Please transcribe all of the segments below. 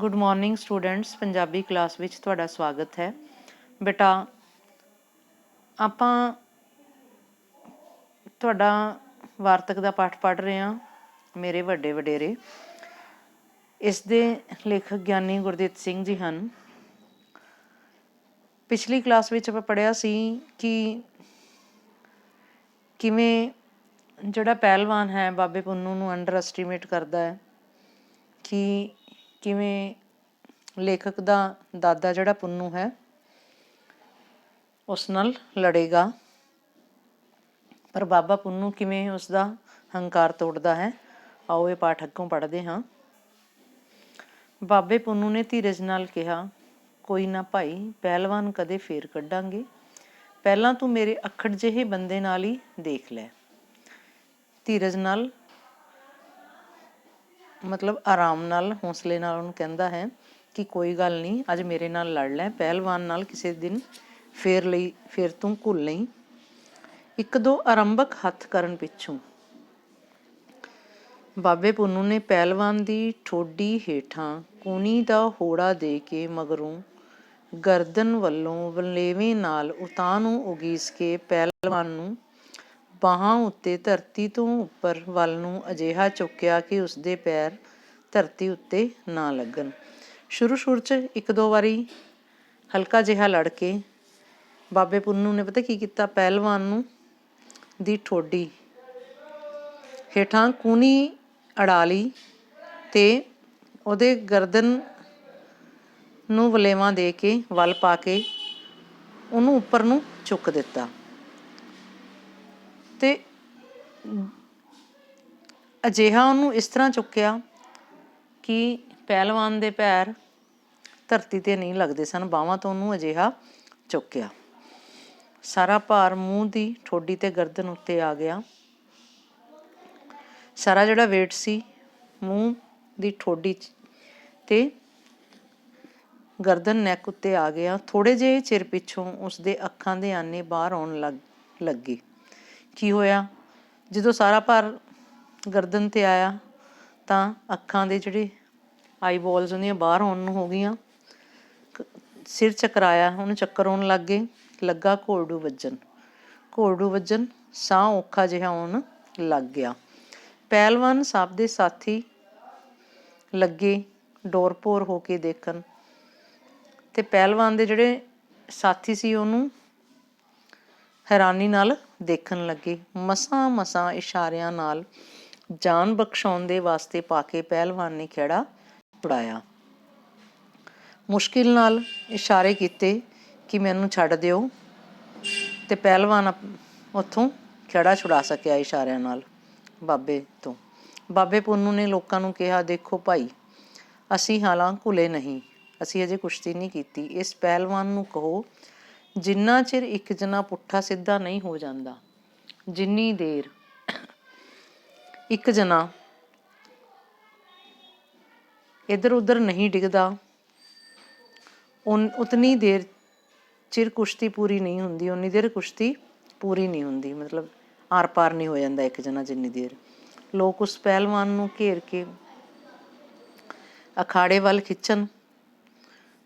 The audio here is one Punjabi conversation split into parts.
Good morning students, Punjabi class ਵਿੱਚ ਤੁਹਾਡਾ ਸਵਾਗਤ ਹੈ। ਬੇਟਾ, ਆਪਾਂ ਤੁਹਾਡਾ ਵਾਰਤਕ ਦਾ ਪਾਠ ਪੜ੍ਹ ਰਹੇ ਹਾਂ, ਮੇਰੇ ਵੱਡੇ ਵਡੇਰੇ। ਇਸ ਦੇ ਲੇਖਕ ਗਿਆਨੀ ਗੁਰਦਿੱਤ ਸਿੰਘ ਜੀ ਹਨ। ਪਿਛਲੀ ਕਲਾਸ ਵਿੱਚ ਆਪਾਂ ਪੜ੍ਹਿਆ ਸੀ ਕਿ ਕਿਵੇਂ ਜਿਹੜਾ ਪਹਿਲਵਾਨ ਹੈ ਬਾਬੇ ਪੁੰਨੂ ਨੂੰ ਅੰਡਰ ਐਸਟੀਮੇਟ ਕਰਦਾ ਹੈ, ਕਿ ਕਿਵੇਂ ਲੇਖਕ ਦਾ ਦਾਦਾ ਜਿਹੜਾ ਪੁੰਨੂ ਹੈ ਉਸ ਨਾਲ ਲੜੇਗਾ, ਪਰ ਬਾਬਾ ਪੁੰਨੂ ਕਿਵੇਂ ਉਸ ਦਾ ਹੰਕਾਰ ਤੋੜਦਾ ਹੈ। ਆਓ ਇਹ ਪਾਠ ਅੱਗੋਂ ਪੜ੍ਹਦੇ ਹਾਂ। ਬਾਬੇ ਪੁੰਨੂ ਨੇ ਧੀਰਜ ਨਾਲ ਕਿਹਾ, ਕੋਈ ਨਾ ਭਾਈ, ਪਹਿਲਵਾਨ ਕਦੇ ਫੇਰ ਕੱਢਾਂਗੇ। ਪਹਿਲਾਂ ਤੂੰ ਮੇਰੇ ਅੱਖੜ ਜਿਹੇ ਬੰਦੇ ਨਾਲ ਹੀ ਦੇਖ ਲੈ। ਧੀਰਜ ਨਾਲ ਮਤਲਬ ਆਰਾਮ ਨਾਲ, ਹੌਸਲੇ ਨਾਲ ਉਹਨੂੰ ਕਹਿੰਦਾ ਹੈ ਕਿ ਕੋਈ ਗੱਲ ਨਹੀਂ, ਅੱਜ ਮੇਰੇ ਨਾਲ ਲੜ ਲੈ, ਪਹਿਲਵਾਨ ਨਾਲ ਕਿਸੇ ਦਿਨ ਫੇਰ ਤੂੰ ਘੁਲ ਨਹੀਂ। ਇੱਕ ਦੋ ਆਰੰਭਕ ਹੱਥ ਕਰਨ ਪਿੱਛੋਂ ਬਾਬੇ ਪੁੰਨੂ ਨੇ ਪਹਿਲਵਾਨ ਦੀ ਠੋਡੀ ਹੇਠਾਂ ਕੂਣੀ ਦਾ ਹੋੜਾ ਦੇ ਕੇ ਮਗਰੋਂ ਗਰਦਨ ਵੱਲੋਂ ਵਲੇਵੇਂ ਨਾਲ ਉਤਾਂਹ ਨੂੰ ਉਗੀਸ ਕੇ ਪਹਿਲਵਾਨ ਨੂੰ ਬਾਹਾਂ ਉੱਤੇ ਧਰਤੀ ਤੋਂ ਉੱਪਰ ਵੱਲ ਨੂੰ ਅਜਿਹਾ ਚੁੱਕਿਆ ਕਿ ਉਸਦੇ ਪੈਰ ਧਰਤੀ ਉੱਤੇ ਨਾ ਲੱਗਣ। ਸ਼ੁਰੂ 'ਚ ਇੱਕ ਦੋ ਵਾਰੀ ਹਲਕਾ ਜਿਹਾ ਲੜ ਕੇ ਬਾਬੇ ਪੁੰਨੂ ਨੇ ਪਤਾ ਕੀ ਕੀਤਾ, ਪਹਿਲਵਾਨ ਨੂੰ ਦੀ ਠੋਡੀ ਹੇਠਾਂ ਕੂਣੀ ਅੜਾ ਲਈ ਤੇ ਉਹਦੇ ਗਰਦਨ ਨੂੰ ਵਲੇਵਾਂ ਦੇ ਕੇ ਵੱਲ ਪਾ ਕੇ ਉਹਨੂੰ ਉੱਪਰ ਨੂੰ ਚੁੱਕ ਦਿੱਤਾ ਤੇ ਅਜਿਹਾ ਉਹਨੂੰ ਇਸ ਤਰ੍ਹਾਂ ਚੁੱਕਿਆ ਕਿ ਪਹਿਲਵਾਨ ਦੇ ਪੈਰ ਧਰਤੀ 'ਤੇ ਨਹੀਂ ਲੱਗਦੇ ਸਨ। ਬਾਹਾਂ ਤੋਂ ਉਹਨੂੰ ਅਜਿਹਾ ਚੁੱਕਿਆ, ਸਾਰਾ ਭਾਰ ਮੂੰਹ ਦੀ ਠੋਡੀ ਤੇ ਗਰਦਨ ਉੱਤੇ ਆ ਗਿਆ। ਸਾਰਾ ਜਿਹੜਾ ਵੇਟ ਸੀ ਮੂੰਹ ਦੀ ਠੋਡੀ ਤੇ ਗਰਦਨ ਨੈਕ ਉੱਤੇ ਆ ਗਿਆ। ਥੋੜ੍ਹੇ ਜਿਹੇ ਚਿਰ ਪਿੱਛੋਂ ਉਸਦੇ ਅੱਖਾਂ ਦੇ ਆਨੇ ਬਾਹਰ ਆਉਣ ਲੱਗੇ। ਕੀ ਹੋਇਆ? ਜਦੋਂ ਸਾਰਾ ਭਾਰ ਗਰਦਨ 'ਤੇ ਆਇਆ ਤਾਂ ਅੱਖਾਂ ਦੇ ਜਿਹੜੇ ਆਈ ਬੋਲਸ ਹੁੰਦੀਆਂ ਬਾਹਰ ਆਉਣ ਨੂੰ ਹੋ ਗਈਆਂ। ਸਿਰ ਚਕਰਾਇਆ, ਉਹਨੂੰ ਚੱਕਰ ਆਉਣ ਲੱਗ ਗਏ। ਲੱਗਾ ਘੋੜੂ ਵੱਜਣ, ਸਾਹ ਔਖਾ ਜਿਹਾ ਆਉਣ ਲੱਗ ਗਿਆ। ਪਹਿਲਵਾਨ ਸਾਹਿਬ ਦੇ ਸਾਥੀ ਲੱਗੇ ਡੋਰ ਭੋਰ ਹੋ ਕੇ ਦੇਖਣ ਤੇ ਪਹਿਲਵਾਨ ਦੇ ਜਿਹੜੇ ਸਾਥੀ ਸੀ ਉਹਨੂੰ ਹੈਰਾਨੀ ਨਾਲ ਦੇਖਣ ਲੱਗੇ। ਮਸਾਂ ਇਸ਼ਾਰਿਆਂ ਨਾਲ ਜਾਨ ਬਖਸ਼ਾਉਣ ਦੇ ਵਾਸਤੇ ਪਾ ਕੇ ਪਹਿਲਵਾਨ ਨੇ ਖਹਿੜਾ ਛੁਡਾਇਆ। ਮੁਸ਼ਕਿਲ ਨਾਲ ਇਸ਼ਾਰੇ ਕੀਤੇ ਕਿ ਮੈਨੂੰ ਛੱਡ ਦਿਓ ਤੇ ਪਹਿਲਵਾਨ ਉੱਥੋਂ ਖਹਿੜਾ ਛੁਡਾ ਸਕਿਆ ਇਸ਼ਾਰਿਆਂ ਨਾਲ ਬਾਬੇ ਤੋਂ। ਬਾਬੇ ਪੁੰਨੂ ਨੇ ਲੋਕਾਂ ਨੂੰ ਕਿਹਾ, ਦੇਖੋ ਭਾਈ, ਅਸੀਂ ਹਾਲਾਂ ਘੁਲੇ ਨਹੀਂ, ਅਸੀਂ ਅਜੇ ਕੁਸ਼ਤੀ ਨਹੀਂ ਕੀਤੀ। ਇਸ ਪਹਿਲਵਾਨ ਨੂੰ ਕਹੋ, ਜਿੰਨਾ ਚਿਰ ਇੱਕ ਜਣਾ ਪੁੱਠਾ ਸਿੱਧਾ ਨਹੀਂ ਹੋ ਜਾਂਦਾ, ਜਿੰਨੀ ਦੇਰ ਇੱਕ ਜਣਾ ਇੱਧਰ ਉੱਧਰ ਨਹੀਂ ਡਿੱਗਦਾ, ਉਤਨੀ ਦੇਰ ਚਿਰ ਕੁਸ਼ਤੀ ਪੂਰੀ ਨਹੀਂ ਹੁੰਦੀ, ਉਨੀ ਦੇਰ ਕੁਸ਼ਤੀ ਪੂਰੀ ਨਹੀਂ ਹੁੰਦੀ। ਮਤਲਬ ਆਰ ਪਾਰ ਨਹੀਂ ਹੋ ਜਾਂਦਾ ਇੱਕ ਜਣਾ ਜਿੰਨੀ ਦੇਰ। ਲੋਕ ਉਸ ਪਹਿਲਵਾਨ ਨੂੰ ਘੇਰ ਕੇ ਅਖਾੜੇ ਵੱਲ ਖਿੱਚਣ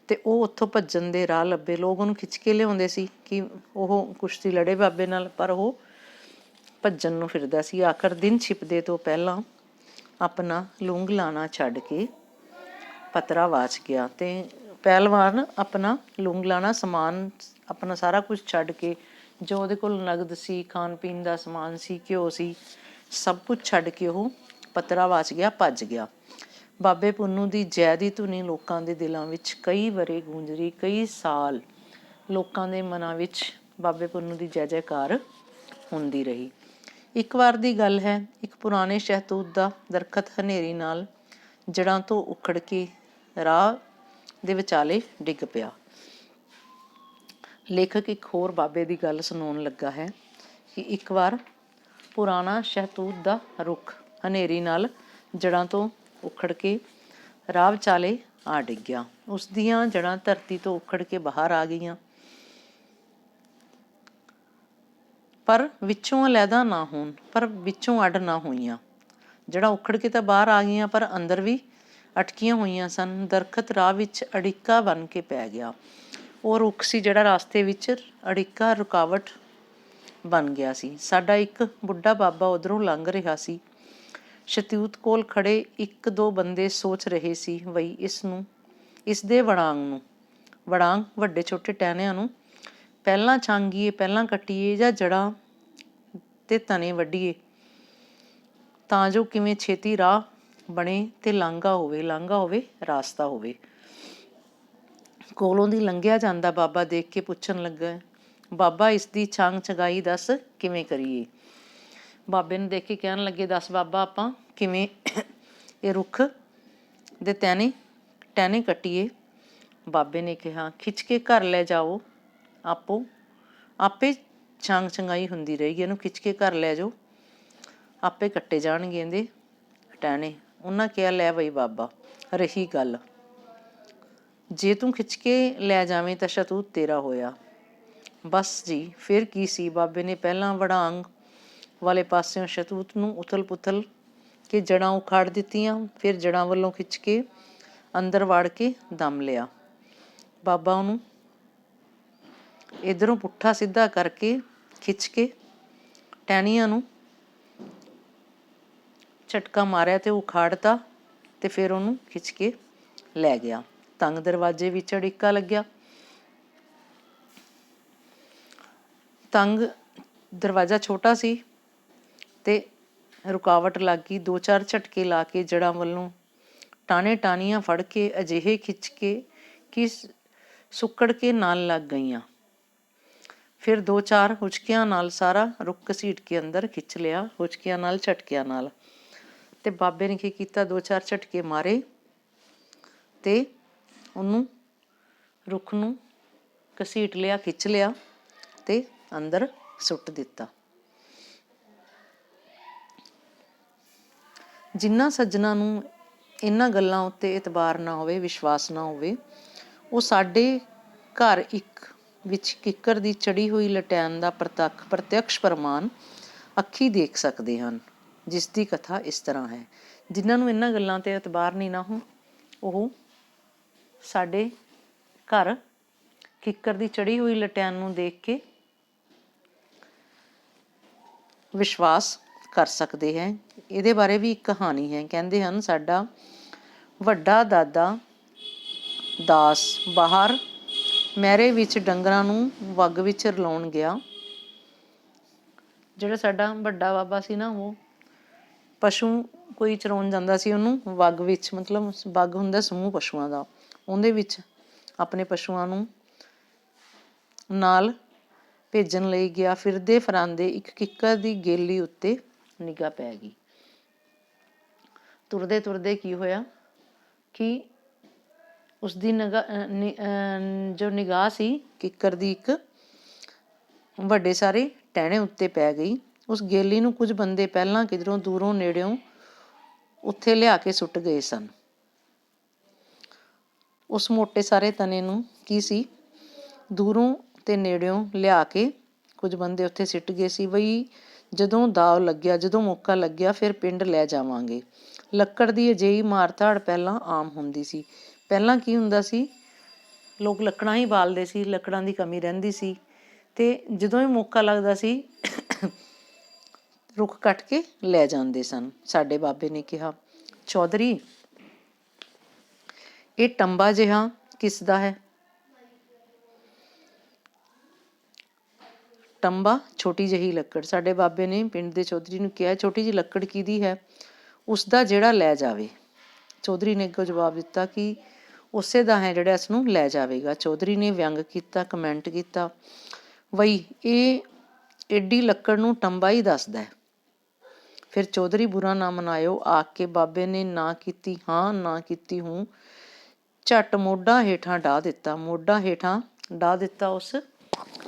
ਤੇ ਉਹ ਉੱਥੋਂ ਭੱਜਣ ਦੇ ਰਾਹ ਲੱਭੇ। ਲੋਕ ਉਹਨੂੰ ਖਿੱਚ ਕੇ ਲਿਆਉਂਦੇ ਸੀ ਕਿ ਉਹ ਕੁਸ਼ਤੀ ਲੜੇ ਬਾਬੇ ਨਾਲ, ਪਰ ਉਹ ਭੱਜਣ ਨੂੰ ਫਿਰਦਾ ਸੀ। ਆਖਰ ਦਿਨ ਛਿਪਦੇ ਤੋਂ ਪਹਿਲਾਂ ਆਪਣਾ ਲੂੰਗ ਲਾਣਾ ਛੱਡ ਕੇ ਪਤਰਾ ਵਾਚ ਗਿਆ ਤੇ ਪਹਿਲਵਾਨ ਆਪਣਾ ਲੂੰਗ ਲਾਣਾ ਸਮਾਨ, ਆਪਣਾ ਸਾਰਾ ਕੁਝ ਛੱਡ ਕੇ, ਜੋ ਉਹਦੇ ਕੋਲ ਨਗਦ ਸੀ, ਖਾਣ ਪੀਣ ਦਾ ਸਮਾਨ ਸੀ, ਘਿਓ ਸੀ, ਸਭ ਕੁਝ ਛੱਡ ਕੇ ਉਹ ਪਤਰਾ ਵਾਚ ਗਿਆ, ਭੱਜ ਗਿਆ। ਬਾਬੇ ਪੁੰਨੂ ਦੀ ਜੈ ਦੀ ਧੁਨੀ ਲੋਕਾਂ ਦੇ ਦਿਲਾਂ ਵਿੱਚ ਕਈ ਵਰ੍ਹੇ ਗੂੰਜਦੀ। ਕਈ ਸਾਲ ਲੋਕਾਂ ਦੇ ਮਨਾਂ ਵਿੱਚ ਬਾਬੇ ਪੁੰਨੂ ਦੀ ਜੈ ਜੈਕਾਰ ਹੁੰਦੀ ਰਹੀ। ਇੱਕ ਵਾਰ ਦੀ ਗੱਲ ਹੈ, ਇੱਕ ਪੁਰਾਣੇ ਸ਼ਹਿਤੂਤ ਦਾ ਦਰਖਤ ਹਨੇਰੀ ਨਾਲ ਜੜ੍ਹਾਂ ਤੋਂ ਉਖੜ ਕੇ ਰਾਹ ਦੇ ਵਿਚਾਲੇ ਡਿੱਗ ਪਿਆ। ਲੇਖਕ ਇੱਕ ਹੋਰ ਬਾਬੇ ਦੀ ਗੱਲ ਸੁਣਾਉਣ ਲੱਗਾ ਹੈ ਕਿ ਇੱਕ ਵਾਰ ਪੁਰਾਣਾ ਸ਼ਹਿਤੂਤ ਦਾ ਰੁੱਖ ਹਨੇਰੀ ਨਾਲ ਜੜ੍ਹਾਂ ਤੋਂ ਉਖੜ ਕੇ ਰਾਹ ਵਿਚਾਲੇ ਆ ਡਿੱਗਿਆ। ਉਸ ਦੀਆਂ ਜੜ੍ਹਾਂ ਧਰਤੀ ਤੋਂ ਉਖੜ ਕੇ ਬਾਹਰ ਆ ਗਈਆਂ, ਪਰ ਵਿੱਚੋਂ ਅਲੱਗਾ ਨਾ ਹੋਣ, ਪਰ ਵਿੱਚੋਂ ਅੱਡ ਨਾ ਹੋਈਆਂ। ਜੜ੍ਹਾਂ ਉਖੜ ਕੇ ਤਾਂ ਬਾਹਰ ਆ ਗਈਆਂ, ਪਰ ਅੰਦਰ ਵੀ ਅਟਕੀਆਂ ਹੋਈਆਂ ਸਨ। ਦਰਖਤ ਰਾਹ ਵਿੱਚ ਅੜਿੱਕਾ ਬਣ ਕੇ ਪੈ ਗਿਆ। ਉਹ ਰੁੱਖ ਸੀ ਜਿਹੜਾ ਰਾਸਤੇ ਵਿੱਚ ਅੜਿੱਕਾ ਰੁਕਾਵਟ ਬਣ ਗਿਆ ਸੀ। ਸਾਡਾ ਇੱਕ ਬੁੱਢਾ ਬਾਬਾ ਉੱਧਰੋਂ ਲੰਘ ਰਿਹਾ ਸੀ। ਸ਼ਤੂਤ ਕੋਲ ਖੜੇ ਇੱਕ ਦੋ ਬੰਦੇ ਸੋਚ ਰਹੇ ਸੀ ਬਈ ਇਸਦੇ ਵੜਾਂਗ ਵੱਡੇ ਛੋਟੇ ਟਹਿਣਿਆਂ ਨੂੰ ਪਹਿਲਾਂ ਛਾਂਗੀਏ, ਪਹਿਲਾਂ ਕੱਟੀਏ ਜਾਂ ਜੜ੍ਹਾਂ ਤੇ ਤਣੇ ਵੱਢੀਏ, ਤਾਂ ਜੋ ਕਿਵੇਂ ਛੇਤੀ ਰਾਹ ਬਣੇ ਤੇ ਲਾਂਘਾ ਹੋਵੇ ਰਾਸਤਾ ਹੋਵੇ। ਕੋਲੋਂ ਦੀ ਲੰਘਿਆ ਜਾਂਦਾ ਬਾਬਾ ਦੇਖ ਕੇ ਪੁੱਛਣ ਲੱਗਾ, ਬਾਬਾ ਇਸ ਦੀ ਛਾਂਗ ਛਗਾਈ ਦੱਸ ਕਿਵੇਂ ਕਰੀਏ। ਬਾਬੇ ਨੂੰ ਦੇਖ ਕੇ ਕਹਿਣ ਲੱਗੇ, ਦੱਸ ਬਾਬਾ ਆਪਾਂ ਕਿਵੇਂ ਇਹ ਰੁੱਖ ਦੇ ਟਹਿਣੇ ਕੱਟੀਏ। ਬਾਬੇ ਨੇ ਕਿਹਾ, ਖਿੱਚ ਕੇ ਘਰ ਲੈ ਜਾਓ, ਆਪੇ ਛਾਂਗ ਛੰਗਾਈ ਹੁੰਦੀ ਰਹੇਗੀ। ਇਹਨੂੰ ਖਿੱਚ ਕੇ ਘਰ ਲੈ ਜਾਓ, ਆਪੇ ਕੱਟੇ ਜਾਣਗੇ ਇਹਦੇ ਟਹਿਣੇ। ਉਹਨਾਂ ਕਿਹਾ, ਲੈ ਬਈ ਬਾਬਾ, ਰਹੀ ਗੱਲ, ਜੇ ਤੂੰ ਖਿੱਚ ਕੇ ਲੈ ਜਾਵੇਂ ਤਾਂ ਸ਼ਤੂਤ ਤੇਰਾ ਹੋਇਆ। ਬਸ ਜੀ, ਫਿਰ ਕੀ ਸੀ। ਬਾਬੇ ਨੇ ਪਹਿਲਾਂ ਵੜਾਂਗ ਵਾਲੇ ਪਾਸਿਓਂ ਸ਼ਤੂਤ ਨੂੰ ਉਥਲ ਪੁਥਲ ਕੇ ਜੜ੍ਹਾਂ ਉਖਾੜ ਦਿੱਤੀਆਂ। ਫਿਰ ਜੜ੍ਹਾਂ ਵੱਲੋਂ ਖਿੱਚ ਕੇ ਅੰਦਰ ਵੜ ਕੇ ਦਮ ਲਿਆ। ਬਾਬਾ ਉਹਨੂੰ ਇੱਧਰੋਂ ਪੁੱਠਾ ਸਿੱਧਾ ਕਰਕੇ ਖਿੱਚ ਕੇ ਟਹਿਣੀਆਂ ਨੂੰ ਝਟਕਾ ਮਾਰਿਆ ਤੇ ਉਖਾੜਤਾ ਤੇ ਫਿਰ ਉਹਨੂੰ ਖਿੱਚ ਕੇ ਲੈ ਗਿਆ। ਤੰਗ ਦਰਵਾਜ਼ੇ ਵਿੱਚ ਅੜਿੱਕਾ ਲੱਗਿਆ। ਤੰਗ ਦਰਵਾਜ਼ਾ ਛੋਟਾ ਸੀ ਤੇ ਰੁਕਾਵਟ ਲੱਗ ਗਈ। ਦੋ ਚਾਰ ਝਟਕੇ ਲਾ ਕੇ ਜੜ੍ਹਾਂ ਵੱਲੋਂ ਟਾਹਣੀਆਂ ਫੜ ਕੇ ਅਜਿਹੇ ਖਿੱਚ ਕੇ ਕਿ ਸੁੱਕੜ ਕੇ ਨਾਲ ਲੱਗ ਗਈਆਂ। ਫਿਰ ਦੋ ਚਾਰ ਹੁਚਕਿਆਂ ਨਾਲ ਸਾਰਾ ਰੁੱਖ ਘਸੀਟ ਕੇ ਅੰਦਰ ਖਿੱਚ ਲਿਆ, ਹੁਚਕਿਆਂ ਨਾਲ ਝਟਕਿਆਂ ਨਾਲ। ਤੇ ਬਾਬੇ ਨੇ ਕੀ ਕੀਤਾ, ਦੋ ਚਾਰ ਝਟਕੇ ਮਾਰੇ ਤੇ ਉਹਨੂੰ ਰੁੱਖ ਨੂੰ ਘਸੀਟ ਲਿਆ, ਖਿੱਚ ਲਿਆ ਤੇ ਅੰਦਰ ਸੁੱਟ ਦਿੱਤਾ। ਜਿਨ੍ਹਾਂ ਸੱਜਣਾਂ ਨੂੰ ਇਹਨਾਂ ਗੱਲਾਂ ਉੱਤੇ ਇਤਬਾਰ ਨਾ ਹੋਵੇ, ਵਿਸ਼ਵਾਸ ਨਾ ਹੋਵੇ, ਉਹ ਸਾਡੇ ਘਰ ਵਿੱਚ ਕਿੱਕਰ ਦੀ ਚੜੀ ਹੋਈ ਲਟੈਨ ਦਾ ਪ੍ਰਤੱਖ ਪ੍ਰਮਾਣ ਅੱਖੀਂ ਦੇਖ ਸਕਦੇ ਹਨ, ਜਿਸ ਦੀ ਕਥਾ ਇਸ ਤਰ੍ਹਾਂ ਹੈ। ਜਿਨ੍ਹਾਂ ਨੂੰ ਇਹਨਾਂ ਗੱਲਾਂ 'ਤੇ ਇਤਬਾਰ ਨਹੀਂ ਨਾ ਹੋ, ਉਹ ਸਾਡੇ ਘਰ ਕਿੱਕਰ ਦੀ ਚੜੀ ਹੋਈ ਲਟੈਨ ਨੂੰ ਦੇਖ ਕੇ ਵਿਸ਼ਵਾਸ ਕਰ ਸਕਦੇ ਹੈ। ਇਹਦੇ ਬਾਰੇ ਵੀ ਇੱਕ ਕਹਾਣੀ ਹੈ। ਕਹਿੰਦੇ ਹਨ, ਸਾਡਾ ਵੱਡਾ ਦਾਦਾ ਦਾਸ ਬਾਹਰ ਮਹਿਰੇ ਵਿੱਚ ਡੰਗਰਾਂ ਨੂੰ ਵੱਗ ਵਿੱਚ ਰਲਾਉਣ ਗਿਆ। ਜਿਹੜਾ ਸਾਡਾ ਵੱਡਾ ਬਾਬਾ ਸੀ ਨਾ, ਉਹ ਪਸ਼ੂ ਕੋਈ ਚਰਾਉਣ ਜਾਂਦਾ ਸੀ, ਉਹਨੂੰ ਵੱਗ ਵਿੱਚ, ਮਤਲਬ ਵੱਗ ਹੁੰਦਾ ਸਮੂਹ ਪਸ਼ੂਆਂ ਦਾ, ਉਹਦੇ ਵਿੱਚ ਆਪਣੇ ਪਸ਼ੂਆਂ ਨੂੰ ਨਾਲ ਭੇਜਣ ਲਈ ਗਿਆ। ਫਿਰਦੇ ਫਰਾਂਦੇ ਇੱਕ ਕਿੱਕਰ ਦੀ ਗੇਲੀ ਉੱਤੇ ਨਿਗਾਹ ਪੈ ਗਈ। ਤੁਰਦੇ ਤੁਰਦੇ ਕੀ ਹੋਇਆ ਕਿ ਉਸਦੀ ਜੋ ਨਿਗਾਹ ਸੀ ਕਿੱਕਰ ਦੀ ਇੱਕ ਵੱਡੇ ਸਾਰੇ ਟਹਿਣੇ ਉੱਤੇ ਪੈ ਗਈ। ਉਸ ਗੇਲੀ ਨੂੰ ਕੁਝ ਬੰਦੇ ਪਹਿਲਾਂ ਕਿਧਰੋਂ ਦੂਰੋਂ ਨੇੜਿਓਂ ਉੱਥੇ ਲਿਆ ਕੇ ਸੁੱਟ ਗਏ ਸਨ। ਉਸ ਮੋਟੇ ਸਾਰੇ ਤਣੇ ਨੂੰ ਕੀ ਸੀ, ਦੂਰੋਂ ਤੇ ਨੇੜਿਓਂ ਲਿਆ ਕੇ ਕੁਝ ਬੰਦੇ ਉੱਥੇ ਸਿੱਟ ਗਏ ਸੀ ਬਈ ਜਦੋਂ ਜਦੋਂ ਮੌਕਾ ਲੱਗਿਆ ਫਿਰ ਪਿੰਡ ਲੈ ਜਾਵਾਂਗੇ। ਲੱਕੜ ਦੀ ਅਜਿਹੀ ਮਾਰ-ਧਾੜ ਪਹਿਲਾਂ ਆਮ ਹੁੰਦੀ ਸੀ। ਪਹਿਲਾਂ ਕੀ ਹੁੰਦਾ ਸੀ, ਲੋਕ ਲੱਕੜਾਂ ਹੀ ਬਾਲਦੇ ਸੀ, ਲੱਕੜਾਂ ਦੀ ਕਮੀ ਰਹਿੰਦੀ ਸੀ ਤੇ ਜਦੋਂ ਵੀ ਮੌਕਾ ਲੱਗਦਾ ਸੀ ਰੁੱਖ ਕੱਟ ਕੇ ਲੈ ਜਾਂਦੇ ਸਨ। ਸਾਡੇ ਬਾਬੇ ਨੇ ਕਿਹਾ, ਚੌਧਰੀ, ਇਹ ਟੰਬਾ ਜਿਹਾ ਕਿਸ ਦਾ ਹੈ? ਟੰਬਾ, ਛੋਟੀ ਜਿਹੀ ਲੱਕੜ। ਸਾਡੇ ਬਾਬੇ ਨੇ ਪਿੰਡ ਦੇ ਚੌਧਰੀ ਨੂੰ ਕਿਹਾ, ਛੋਟੀ ਜਿਹੀ ਲੱਕੜ ਕਿਹਦੀ ਹੈ? ਉਸਦਾ ਜਿਹੜਾ ਲੈ ਜਾਵੇ। ਚੌਧਰੀ ਨੇ ਅੱਗੋਂ ਜਵਾਬ ਦਿੱਤਾ ਕਿ ਉਸੇ ਦਾ ਹੈ ਜਿਹੜਾ ਇਸ ਨੂੰ ਲੈ ਜਾਵੇਗਾ। ਚੌਧਰੀ ਨੇ ਵਿਅੰਗ ਕੀਤਾ, ਕਮੈਂਟ ਕੀਤਾ, ਬਈ ਇਹ ਏਡੀ ਲੱਕੜ ਨੂੰ ਟੰਬਾ ਹੀ ਦੱਸਦਾ। ਫਿਰ ਚੌਧਰੀ ਬੁਰਾ ਨਾ ਮਨਾਇਓ ਆਖ ਕੇ ਬਾਬੇ ਨੇ ਨਾ ਕੀਤੀ ਹਾਂ ਨਾ ਕੀਤੀ ਹੂੰ ਝੱਟ ਮੋਢਾ ਹੇਠਾਂ ਡਾਹ ਦਿੱਤਾ ਉਸ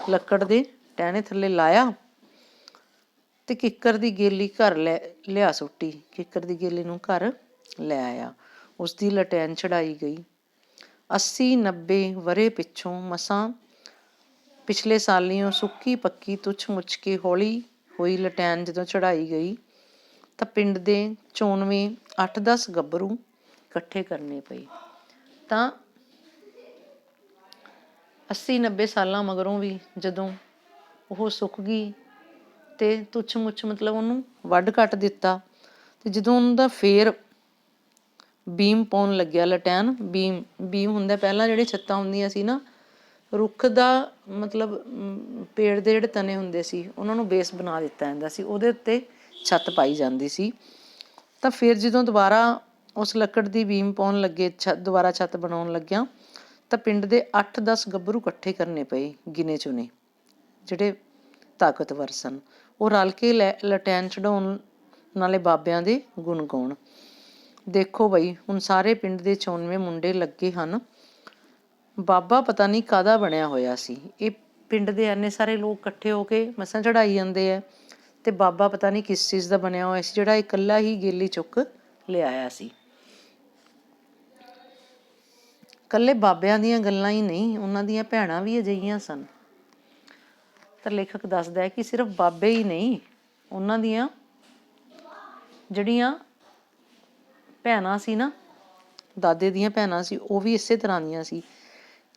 ਲੱਕੜ ਦੇ ਟਹਿਣੇ ਥੱਲੇ ਲਾਇਆ ਤੇ ਕਿੱਕਰ ਦੀ ਗੇਲੀ ਘਰ ਲਿਆ ਸੁੱਟੀ। ਕਿੱਕਰ ਦੀ ਗੇਲੀ ਨੂੰ ਘਰ ਲੈ ਆਇਆ। ਉਸਦੀ ਲਟੈਨ ਚੜਾਈ ਗਈ। 80-90 ਵਰ੍ਹੇ ਪਿੱਛੋਂ ਮਸਾਂ ਪਿਛਲੇ ਸਾਲੀਓਂ ਸੁੱਕੀ ਪੱਕੀ ਤੁੱਛ ਮੁੱਛ ਕੇ ਹੌਲੀ ਹੋਈ ਲਟੈਨ ਜਦੋਂ ਚੜਾਈ ਗਈ ਤਾਂ ਪਿੰਡ ਦੇ 94 8-10 ਗੱਭਰੂ ਇਕੱਠੇ ਕਰਨੇ ਪਏ। ਤਾਂ 80-90 ਸਾਲਾਂ ਮਗਰੋਂ ਵੀ ਜਦੋਂ ਉਹ ਸੁੱਕ ਗਈ ਅਤੇ ਤੁੱਛ ਮੁੱਛ ਮਤਲਬ ਉਹਨੂੰ ਵੱਢ ਕੱਟ ਦਿੱਤਾ, ਅਤੇ ਜਦੋਂ ਉਹਨਾਂ ਦਾ ਫੇਰ ਬੀਮ ਪਾਉਣ ਲੱਗਿਆ, ਲਟੈਨ ਬੀਮ ਹੁੰਦਾ। ਪਹਿਲਾਂ ਜਿਹੜੇ ਛੱਤਾਂ ਹੁੰਦੀਆਂ ਸੀ ਨਾ, ਰੁੱਖ ਦਾ ਮਤਲਬ ਪੇੜ ਦੇ ਜਿਹੜੇ ਤਣੇ ਹੁੰਦੇ ਸੀ ਉਹਨਾਂ ਨੂੰ ਬੇਸ ਬਣਾ ਦਿੱਤਾ ਜਾਂਦਾ ਸੀ, ਉਹਦੇ ਉੱਤੇ ਛੱਤ ਪਾਈ ਜਾਂਦੀ ਸੀ। ਤਾਂ ਫਿਰ ਜਦੋਂ ਦੁਬਾਰਾ ਉਸ ਲੱਕੜ ਦੀ ਬੀਮ ਪਾਉਣ ਲੱਗੇ, ਦੁਬਾਰਾ ਛੱਤ ਬਣਾਉਣ ਲੱਗਿਆ, ਤਾਂ ਪਿੰਡ ਦੇ 8-10 ਗੱਭਰੂ ਇਕੱਠੇ ਕਰਨੇ ਪਏ, ਗਿਣੇ ਚੁਣੇ ਜਿਹੜੇ ਤਾਕਤਵਰ ਸਨ। ਉਹ ਰਲ ਕੇ ਲਟੈਨ ਚੜ੍ਹਾਉਣ ਨਾਲੇ ਬਾਬਿਆਂ ਦੇ ਗੁਣ ਗਾਉਣ। ਦੇਖੋ ਬਈ, ਹੁਣ ਸਾਰੇ ਪਿੰਡ ਦੇ 94 ਮੁੰਡੇ ਲੱਗੇ ਹਨ। ਬਾਬਾ ਪਤਾ ਨਹੀਂ ਕਾਹਦਾ ਬਣਿਆ ਹੋਇਆ ਸੀ। ਇਹ ਪਿੰਡ ਦੇ ਇੰਨੇ ਸਾਰੇ ਲੋਕ ਇਕੱਠੇ ਹੋ ਕੇ ਮਸਾਂ ਚੜ੍ਹਾਈ ਜਾਂਦੇ ਹੈ, ਅਤੇ ਬਾਬਾ ਪਤਾ ਨਹੀਂ ਕਿਸ ਚੀਜ਼ ਦਾ ਬਣਿਆ ਹੋਇਆ ਸੀ, ਜਿਹੜਾ ਇਕੱਲਾ ਹੀ ਗੇਲੀ ਚੁੱਕ ਲਿਆਇਆ ਸੀ। ਇਕੱਲੇ ਬਾਬਿਆਂ ਦੀਆਂ ਗੱਲਾਂ ਹੀ ਨਹੀਂ, ਉਹਨਾਂ ਦੀਆਂ ਭੈਣਾਂ ਵੀ ਅਜਿਹੀਆਂ ਸਨ। ਤਾਂ ਲੇਖਕ ਦੱਸਦਾ ਹੈ ਕਿ ਸਿਰਫ ਬਾਬੇ ਹੀ ਨਹੀਂ, ਉਹਨਾਂ ਦੀਆਂ ਜਿਹੜੀਆਂ ਭੈਣਾਂ ਸੀ ਨਾ, ਦਾਦੇ ਦੀਆਂ ਭੈਣਾਂ ਸੀ, ਉਹ ਵੀ ਇਸੇ ਤਰ੍ਹਾਂ ਦੀਆਂ ਸੀ।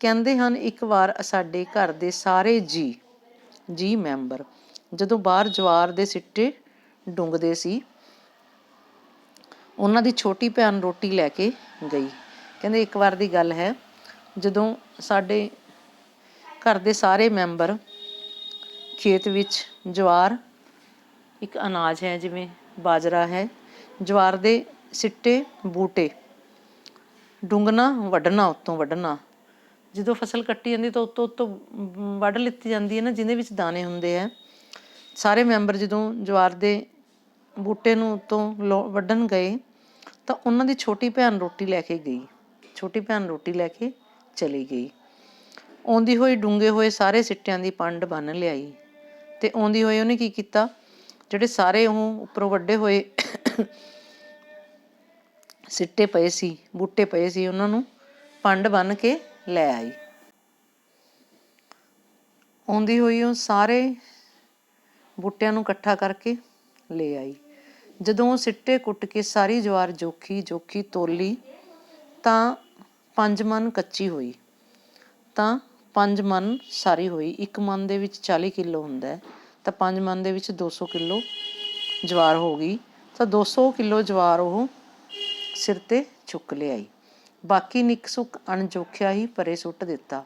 ਕਹਿੰਦੇ ਹਨ, ਇੱਕ ਵਾਰ ਸਾਡੇ ਘਰ ਦੇ ਸਾਰੇ ਜੀ ਮੈਂਬਰ ਜਦੋਂ ਬਾਹਰ ਜਵਾਰ ਦੇ ਸਿੱਟੇ ਡੁੰਗਦੇ ਸੀ, ਉਹਨਾਂ ਦੀ ਛੋਟੀ ਭੈਣ ਰੋਟੀ ਲੈ ਕੇ ਗਈ। ਕਹਿੰਦੇ ਇੱਕ ਵਾਰ ਦੀ ਗੱਲ ਹੈ, ਜਦੋਂ ਸਾਡੇ ਘਰ ਦੇ ਸਾਰੇ ਮੈਂਬਰ ਖੇਤ ਵਿੱਚ ਜਵਾਰ, ਇੱਕ ਅਨਾਜ ਹੈ ਜਿਵੇਂ ਬਾਜਰਾ ਹੈ, ਜਵਾਰ ਦੇ ਸਿੱਟੇ ਬੂਟੇ ਡੁੰਗਣਾ, ਵੱਢਣਾ, ਉੱਤੋਂ ਵੱਢਣਾ। ਜਦੋਂ ਫਸਲ ਕੱਟੀ ਜਾਂਦੀ ਤਾਂ ਉੱਤੋਂ ਵੱਢ ਲਿੱਤੀ ਜਾਂਦੀ ਹੈ ਨਾ, ਜਿਹਦੇ ਵਿੱਚ ਦਾਣੇ ਹੁੰਦੇ ਹੈ। ਸਾਰੇ ਮੈਂਬਰ ਜਦੋਂ ਜਵਾਰ ਦੇ ਬੂਟੇ ਨੂੰ ਉੱਤੋਂ ਵੱਢਣ ਗਏ, ਤਾਂ ਉਹਨਾਂ ਦੀ ਛੋਟੀ ਭੈਣ ਰੋਟੀ ਲੈ ਕੇ ਗਈ। ਛੋਟੀ ਭੈਣ ਰੋਟੀ ਲੈ ਕੇ ਚਲੀ ਗਈ। ਆਉਂਦੀ ਹੋਈ ਡੂੰਘੇ ਹੋਏ ਸਾਰੇ ਸਿੱਟਿਆਂ ਦੀ ਪੰਡ ਬੰਨ੍ਹ ਲਿਆਈ, ਅਤੇ ਆਉਂਦੀ ਹੋਈ ਉਹਨੇ ਕੀ ਕੀਤਾ, ਜਿਹੜੇ ਸਾਰੇ ਉਹ ਉੱਪਰੋਂ ਵੱਢੇ ਹੋਏ ਸਿੱਟੇ ਪਏ ਸੀ, ਬੂਟੇ ਪਏ ਸੀ, ਉਹਨਾਂ ਨੂੰ ਪੰਡ ਬੰਨ੍ਹ ਕੇ ਲੈ ਆਈ। ਆਉਂਦੀ ਹੋਈ ਉਹ ਸਾਰੇ ਬੂਟਿਆਂ ਨੂੰ ਇਕੱਠਾ ਕਰਕੇ ਲੈ ਆਈ। ਜਦੋਂ ਉਹ ਸਿੱਟੇ ਕੁੱਟ ਕੇ ਸਾਰੀ ਜਵਾਰ ਜੋਖੀ ਤੋਲੀ, ਤਾਂ 5 ਮਣ ਕੱਚੀ ਹੋਈ, ਤਾਂ 5 ਮਣ ਸਾਰੀ ਹੋਈ। 1 ਮਣ ਦੇ ਵਿੱਚ 40 ਕਿੱਲੋ ਹੁੰਦਾ, ਤਾਂ 5 ਮਣ ਦੇ ਵਿੱਚ 200 ਕਿੱਲੋ ਜਵਾਰ ਹੋ ਗਈ। ਤਾਂ 200 ਕਿੱਲੋ ਜਵਾਰ ਉਹ ਸਿਰ 'ਤੇ ਚੁੱਕ ਲਿਆਈ। ਬਾਕੀ ਨਿੱਕ ਸੁੱਕ ਅਣਜੋਖਿਆ ਹੀ ਪਰੇ ਸੁੱਟ ਦਿੱਤਾ।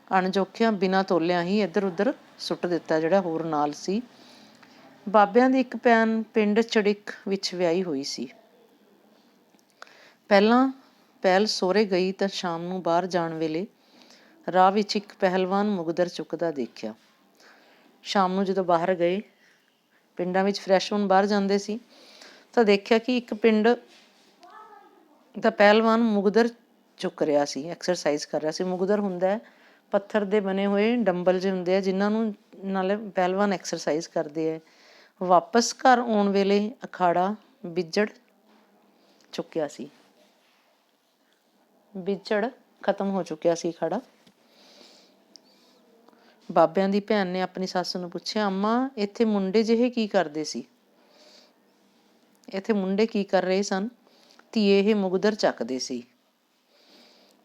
ਅਣਜੋਖਿਆ ਬਿਨਾਂ ਤੋਲਿਆਂ ਹੀ ਇੱਧਰ ਉੱਧਰ ਸੁੱਟ ਦਿੱਤਾ, ਜਿਹੜਾ ਹੋਰ ਨਾਲ ਸੀ। ਬਾਬਿਆਂ ਦੀ ਇੱਕ ਭੈਣ ਪਿੰਡ ਚੜਿੱਕ ਵਿੱਚ ਵਿਆਹੀ ਹੋਈ ਸੀ। ਪਹਿਲ ਸਹੁਰੇ ਗਈ ਤਾਂ ਸ਼ਾਮ ਨੂੰ ਬਾਹਰ ਜਾਣ ਵੇਲੇ ਰਾਹ ਵਿੱਚ ਇੱਕ ਪਹਿਲਵਾਨ ਮੁਗਦਰ ਚੁੱਕਦਾ ਦੇਖਿਆ। ਸ਼ਾਮ ਨੂੰ ਜਦੋਂ ਬਾਹਰ ਗਏ, ਪਿੰਡਾਂ ਵਿੱਚ ਫਰੈਸ਼ ਹੋਣ ਬਾਹਰ ਜਾਂਦੇ ਸੀ, ਤਾਂ ਦੇਖਿਆ ਕਿ ਇੱਕ ਪਿੰਡ ਦਾ ਪਹਿਲਵਾਨ ਮੁਗਦਰ ਚੁੱਕ ਰਿਹਾ ਸੀ, ਐਕਸਰਸਾਈਜ਼ ਕਰ ਰਿਹਾ ਸੀ। ਮੁਗਦਰ ਹੁੰਦਾ ਪੱਥਰ ਦੇ ਬਣੇ ਹੋਏ ਡੰਬਲ ਜਿਹੇ ਹੁੰਦੇ ਆ, ਜਿਨ੍ਹਾਂ ਨੂੰ ਨਾਲੇ ਪਹਿਲਵਾਨ ਐਕਸਰਸਾਈਜ਼ ਕਰਦੇ ਹੈ। ਵਾਪਸ ਘਰ ਆਉਣ ਵੇਲੇ ਅਖਾੜਾ ਵਿਛੜ ਚੁੱਕਿਆ ਸੀ, ਵਿਛੜ ਖਤਮ ਹੋ ਚੁੱਕਿਆ ਸੀ ਅਖਾੜਾ। ਬਾਬਿਆਂ ਦੀ ਭੈਣ ਨੇ ਆਪਣੀ ਸੱਸ ਨੂੰ ਪੁੱਛਿਆ, ਅੰਮਾ ਇੱਥੇ ਮੁੰਡੇ ਜਿਹੇ ਕੀ ਕਰਦੇ ਸੀ? ਇੱਥੇ ਮੁੰਡੇ ਕੀ ਕਰ ਰਹੇ ਸਨ? ਧੀਏ, ਇਹ ਮੁਗਦਰ ਚੱਕਦੇ ਸੀ।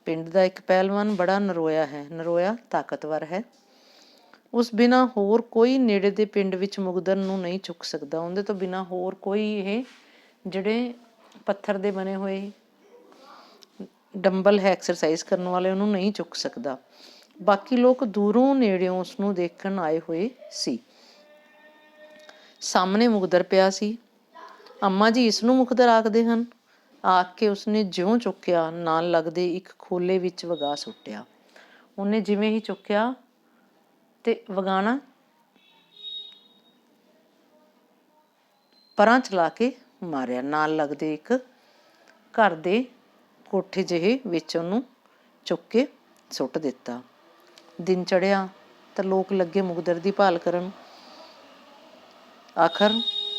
ਪਿੰਡ ਦਾ ਇੱਕ ਪਹਿਲਵਾਨ ਬੜਾ ਨਰੋਇਆ ਤਾਕਤਵਰ ਹੈ। ਉਸ ਬਿਨਾਂ ਹੋਰ ਕੋਈ ਨੇੜੇ ਦੇ ਪਿੰਡ ਵਿੱਚ ਮੁਗਦਰ ਨੂੰ ਨਹੀਂ ਚੁੱਕ ਸਕਦਾ। ਉਹਦੇ ਤੋਂ ਬਿਨਾਂ ਹੋਰ ਕੋਈ ਇਹ ਜਿਹੜੇ ਪੱਥਰ ਦੇ ਬਣੇ ਹੋਏ ਡੰਬਲ ਹੈ ਐਕਸਰਸਾਈਜ਼ ਕਰਨ ਵਾਲੇ, ਉਹਨੂੰ ਨਹੀਂ ਚੁੱਕ ਸਕਦਾ। ਬਾਕੀ ਲੋਕ ਦੂਰੋਂ ਨੇੜਿਓਂ ਉਸਨੂੰ ਦੇਖਣ ਆਏ ਹੋਏ ਸੀ। ਸਾਹਮਣੇ ਮੁਗਦਰ ਪਿਆ ਸੀ। ਅੰਮਾ ਜੀ, ਇਸਨੂੰ ਮੁਗਦਰ ਆਖਦੇ ਹਨ, ਆਖ ਕੇ ਉਸਨੇ ਜਿਉਂ ਚੁੱਕਿਆ, ਨਾਲ ਲੱਗਦੇ ਇੱਕ ਖੋਲੇ ਵਿੱਚ ਵਗਾ ਸੁੱਟਿਆ। ਉਹਨੇ ਜਿਵੇਂ ਹੀ ਚੁੱਕਿਆ ਤੇ ਵਗਾਣਾ ਪਰਾਂ ਚਲਾ ਕੇ ਮਾਰਿਆ। ਨਾਲ ਲੱਗਦੇ ਇੱਕ ਘਰ ਦੇ ਕੋਠੇ ਜਿਹੇ ਵਿੱਚ ਉਹਨੂੰ ਚੁੱਕ ਕੇ ਸੁੱਟ ਦਿੱਤਾ। ਦਿਨ ਚੜ੍ਹਿਆ ਤਾਂ ਲੋਕ ਲੱਗੇ ਮੁਗਦਰ ਦੀ ਭਾਲ ਕਰਨ। ਆਖਰ